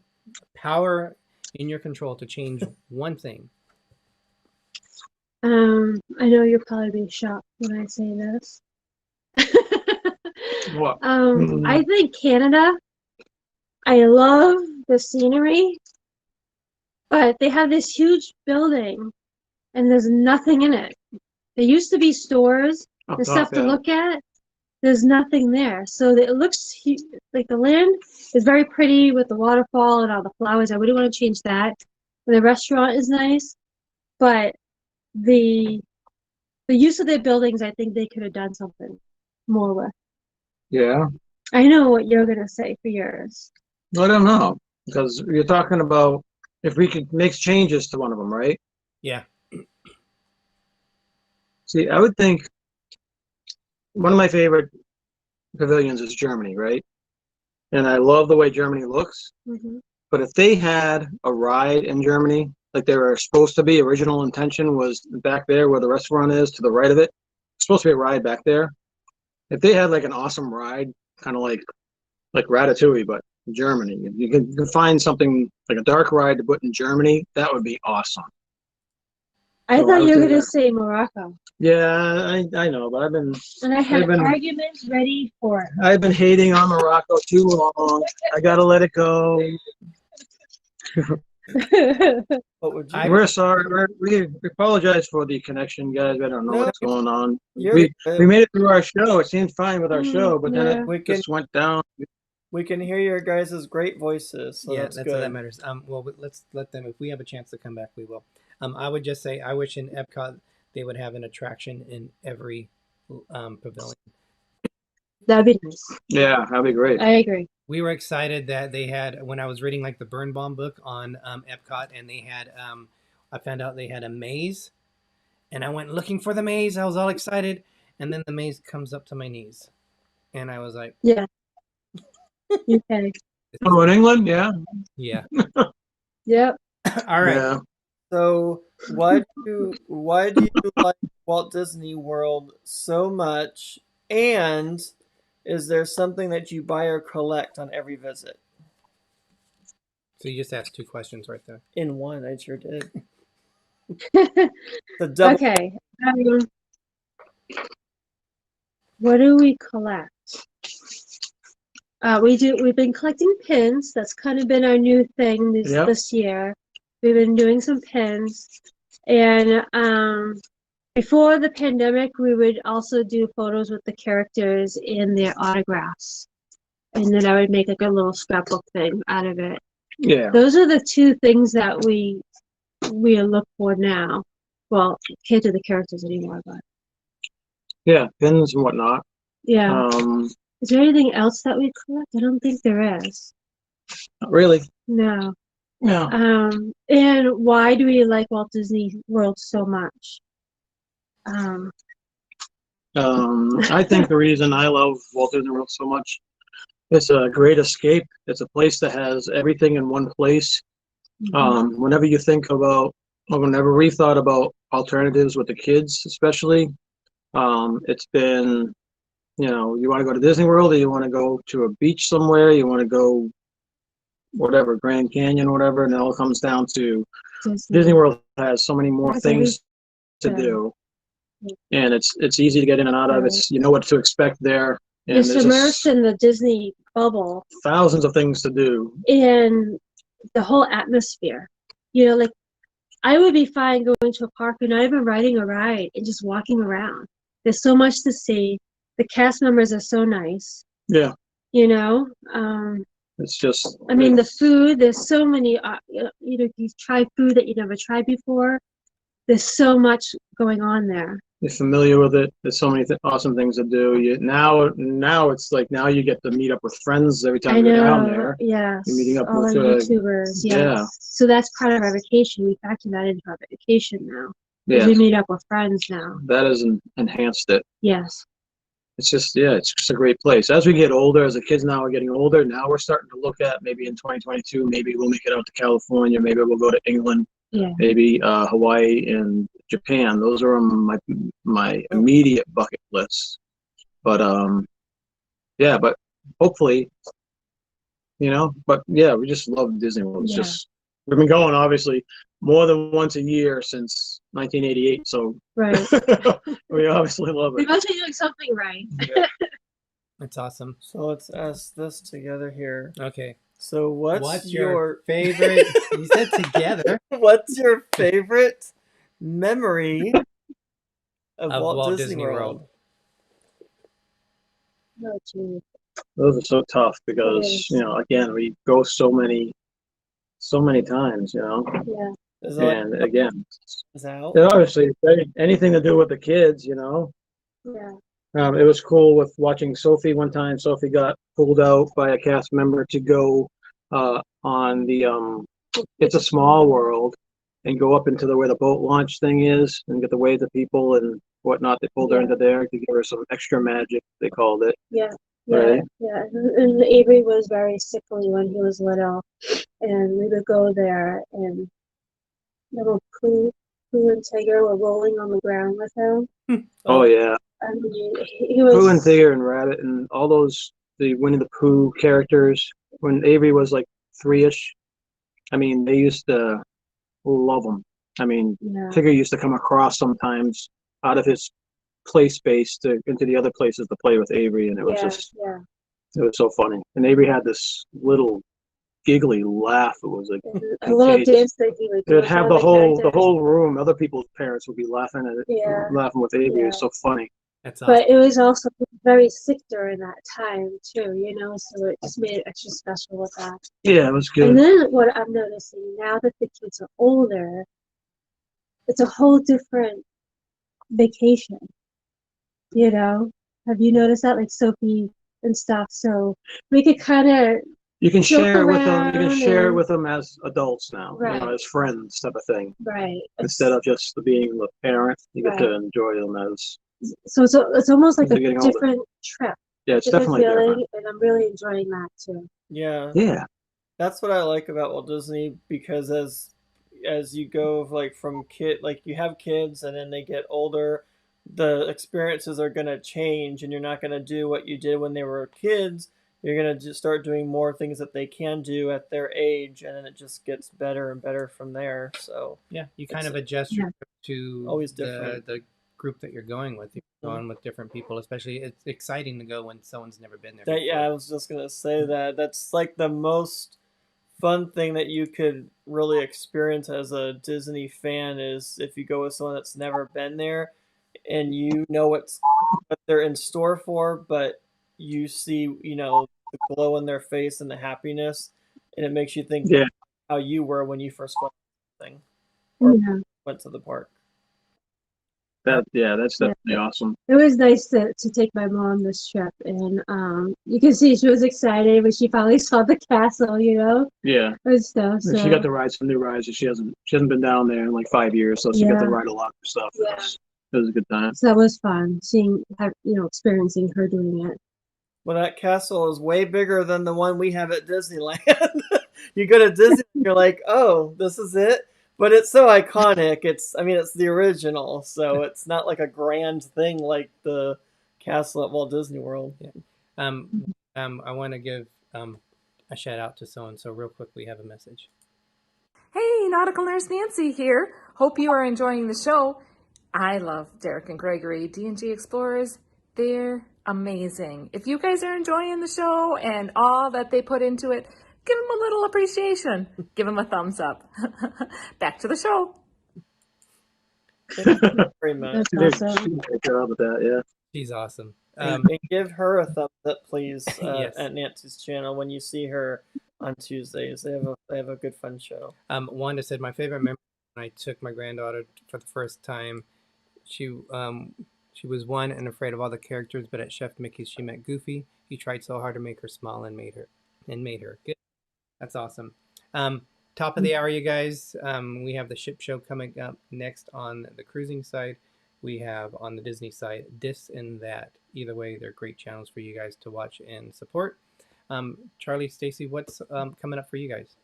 power in your control to change one thing? I know you'll probably be shocked when I say this. What? I think Canada. I love the scenery, but they have this huge building and there's nothing in it. There used to be stores and stuff to look at. There's nothing there. So it looks like the land is very pretty with the waterfall and all the flowers. I wouldn't want to change that. The restaurant is nice, but the use of their buildings, I think they could have done something more with. Yeah. I know what you're gonna say for yours. I don't know, because you're talking about if we could make changes to one of them, right? Yeah. See, I would think one of my favorite pavilions is Germany, right? And I love the way Germany looks. Hmm. But if they had a ride in Germany, like they were supposed to be, original intention was back there where the restaurant is, to the right of it. It's supposed to be a ride back there. If they had like an awesome ride, kind of like Ratatouille, but in Germany, you can find something like a dark ride to put in Germany. That would be awesome. I So I thought would you were say gonna that. say Morocco, Yeah, I know, but and I had I've been arguments ready for it. I've been hating on Morocco too long. I gotta let it go. What would you? We're sorry. We apologize for the connection, guys. I don't know No, what's going on. you're We good. made it through our show. It seemed fine with our show, but then Yeah. it We can just went down. we can hear your guys' great voices, so Yeah, that's that's all that good. matters. Well, let's let them. If we have a chance to come back, we will. I would just say I wish in Epcot they would have an attraction in every pavilion. That'd be nice. Yeah, that'd be great. I agree. We were excited that they had, when I was reading like the Birnbaum book on Epcot, and they had I found out they had a maze, and I went looking for the maze. I was all excited, and then the maze comes up to my knees, and I was like, Yeah. Okay. Oh, in England, yeah. yeah. Yep. All right. Yeah. So why do you like Walt Disney World so much? And is there something that you buy or collect on every visit? So you just asked 2 questions right there. In one, I sure did. The double. Okay. What do we collect? We've been collecting pins. That's kind of been our new thing Yep. this year. We've been doing some pins. And before the pandemic, we would also do photos with the characters and their autographs. And then I would make like a little scrapbook thing out of it. Yeah. Those are the 2 things that we look for now. Well, can't do the characters anymore, but Yeah, pins and whatnot. yeah. Is there anything else that we collect? I don't think there is. Not really. No. No. And why do we like Walt Disney World so much? I think the reason I love Walt Disney World so much, it's a great escape. It's a place that has everything in one place. Whenever you think about, or whenever we've thought about alternatives with the kids, especially, it's been, you know, you want to go to Disney World, or you want to go to a beach somewhere, you want to go, whatever, Grand Canyon, whatever, and it all comes down to Disney World has so many more Has things to everything. do, and it's easy to get in and out of. Right. It's, you know what to expect there, and You're there's submersed just in the Disney bubble thousands of things to do. and the whole atmosphere. You know, like I would be fine going to a park and not even riding a ride and just walking around. There's so much to see. The cast members are so nice. Yeah, You know, it's just. I mean, the food. There's so many. You know, you try food that you never tried before. There's so much going on there. You're familiar with it. There's so many awesome things to do. Now it's like now you get to meet up with friends every time I you're know. down there. Yes. You're meeting up all with our YouTubers. Yes. yeah. So that's part of our vacation. We factor that into our vacation now. Yeah, We meet up with friends now. that has enhanced it. Yes. It's just, yeah, it's just a great place. As we get older, as the kids now are getting older, now we're starting to look at maybe in 2022, maybe we'll make it out to California, maybe we'll go to England, Yeah. maybe Hawaii and Japan. Those are on my immediate bucket list. But yeah, but hopefully, you know, but yeah, we just love Disney World. It's Yeah. just, we've been going obviously more than once a year since 1988, so Right. we obviously love We it. must be doing something right. That's awesome. So let's ask this together here. Okay. So what's your favorite? You said together. what's your favorite memory of Walt Disney World? Oh, gee. Those are so tough It because, is. you know, again, we go so many times, you know, Yeah. Is that and again, is out? and obviously anything to do with the kids, you know, Yeah. It was cool with watching Sophie one time. Sophie got pulled out by a cast member to go on the It's a Small World and go up into where the boat launch thing is and get to wave to people and whatnot. They pulled her into there to give her some extra magic, they called it. Yeah. Right. Yeah. And Avery was very sickly when he was little, and we would go there, and little Pooh and Tiger were rolling on the ground with him. Oh yeah. I mean, he was Pooh and Tigger and Rabbit and all those, the Winnie the Pooh characters, when Avery was like 3-ish, I mean, they used to love them. I mean, Yeah. Tigger used to come across sometimes out of his play space to into the other places to play with Avery, and it was just, it was so funny. And Avery had this little giggly laugh. It was like a little contagious. dance that he would do. It'd have the whole room. Other people's parents would be laughing at it, Yeah. laughing with Avery. Yeah. It's so funny. That's awesome. But it was also very sick during that time too, you know, so it just made it extra special with that. Yeah, it was And good. then what I'm noticing now that the kids are older, it's a whole different vacation. You know, have you noticed that, like Sophie and stuff? So we could kind of You can joke share it with them. You can around share it and- with them as adults now, Right. as friends type of thing. right. Instead of just being the parent, you get to Right. enjoy them as. So it's almost like They're a getting older. different trip, Yeah, it's different definitely feeling, different. and I'm really enjoying that too. Yeah. Yeah. That's what I like about Walt Disney, because as you go like from kid, like you have kids and then they get older, the experiences are going to change, and you're not going to do what you did when they were kids. You're going to just start doing more things that they can do at their age, and then it just gets better and better from there. So Yeah, you kind It's- of adjust your trip to Always different. the group that you're going with. You're going with different people, especially it's exciting to go when someone's never been there. that, before. yeah, I was just going to say that that's like the most fun thing that you could really experience as a Disney fan, is if you go with someone that's never been there and you know what they're in store for, but you see, you know, the glow in their face and the happiness, and it makes you think Yeah. how you were when you first went to the thing or Yeah. went to the park. That's definitely awesome. It was nice to take my mom this trip, and you can see she was excited when she finally saw the castle, you know, Yeah. and stuff. And So she got to ride some new rides, and she hasn't been down there in like 5 years, so she got to Yeah. ride a lot of stuff. Yeah. It was a good time. so that was fun seeing her, you know, experiencing her doing it. Well, that castle is way bigger than the one we have at Disneyland. You go to Disney, and you're like, oh, this is it. But it's so iconic. It's the original, so it's not like a grand thing like the castle at Walt Disney World. I want to give a shout out to so and so real quick. We have a message. Hey, Nautical Nurse Nancy here. Hope you are enjoying the show. I love Derick and Greggory, D&G Explorers. They're amazing. If you guys are enjoying the show and all that they put into it, give them a little appreciation. Give them a thumbs up. Back to the show. Very much. That's She did awesome. a great job with that. Yeah. She's awesome. And give her a thumbs up, please, Yes. at Nancy's channel when you see her on Tuesdays. They have a good fun show. Wanda said my favorite memory when I took my granddaughter for the first time. She was one and afraid of all the characters, but at Chef Mickey's she met Goofy. He tried so hard to make her smile and made her. Good. That's awesome. Top of the hour, you guys. We have the ship show coming up next on the cruising side. We have on the Disney side This and That. Either way, they're great channels for you guys to watch and support. Charlie, Stacy, what's coming up for you guys?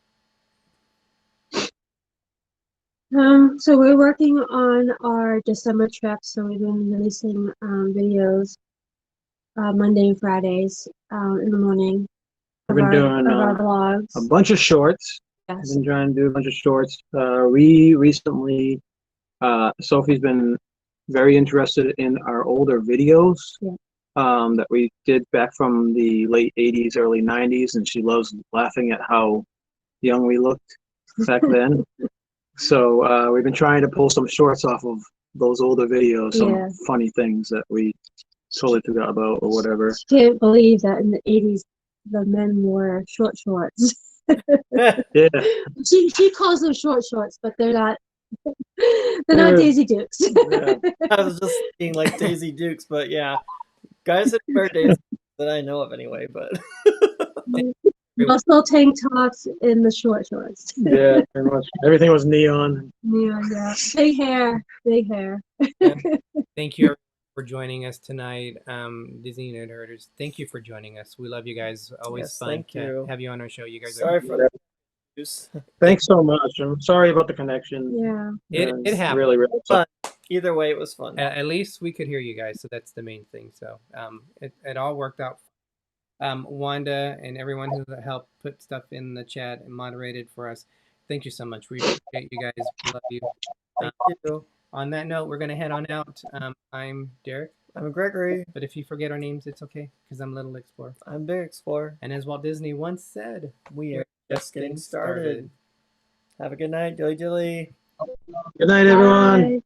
So we're working on our December trip. So we've been releasing videos Monday and Fridays in the morning. I've been doing of our vlogs. a bunch of shorts. I've Yes. been trying to do a bunch of shorts. We recently, Sophie's been very interested in our older videos Yeah. that we did back from the late 80s, early 90s, and she loves laughing at how young we looked back then. So we've been trying to pull some shorts off of those older videos, some Yeah. funny things that we totally forgot about or whatever. Can't believe that in the 80s the men wore short shorts. Yeah. She calls them short shorts, but they're not. They're not They're- Daisy Dukes. Yeah. I was just thinking like Daisy Dukes, but yeah, Guys that wear days that I know of anyway, but Also tank tops and the short shorts. Yeah, pretty much. Everything was neon. Yeah. Big hair. Thank you for joining us tonight, Dizney Nerd Herders. Thank you for joining us. We love you guys. Always Yes, fun thank to you. have you on our show. You guys sorry are for the news. Thanks so much. I'm sorry about the connection. Yeah. it happened. Really, really. Fun. Either way, it was fun. At least we could hear you guys, so that's the main thing. So it all worked out. Wanda and everyone who helped put stuff in the chat and moderated for us, thank you so much. We appreciate you guys. We love you. Thank you. On that note, we're going to head on out. I'm Derick. I'm Gregory. But if you forget our names, it's okay, because I'm Little Explorer. I'm Big Explorer. And as Walt Disney once said, We are just getting started. Have a good night, dilly dilly. Good night, everyone. Bye.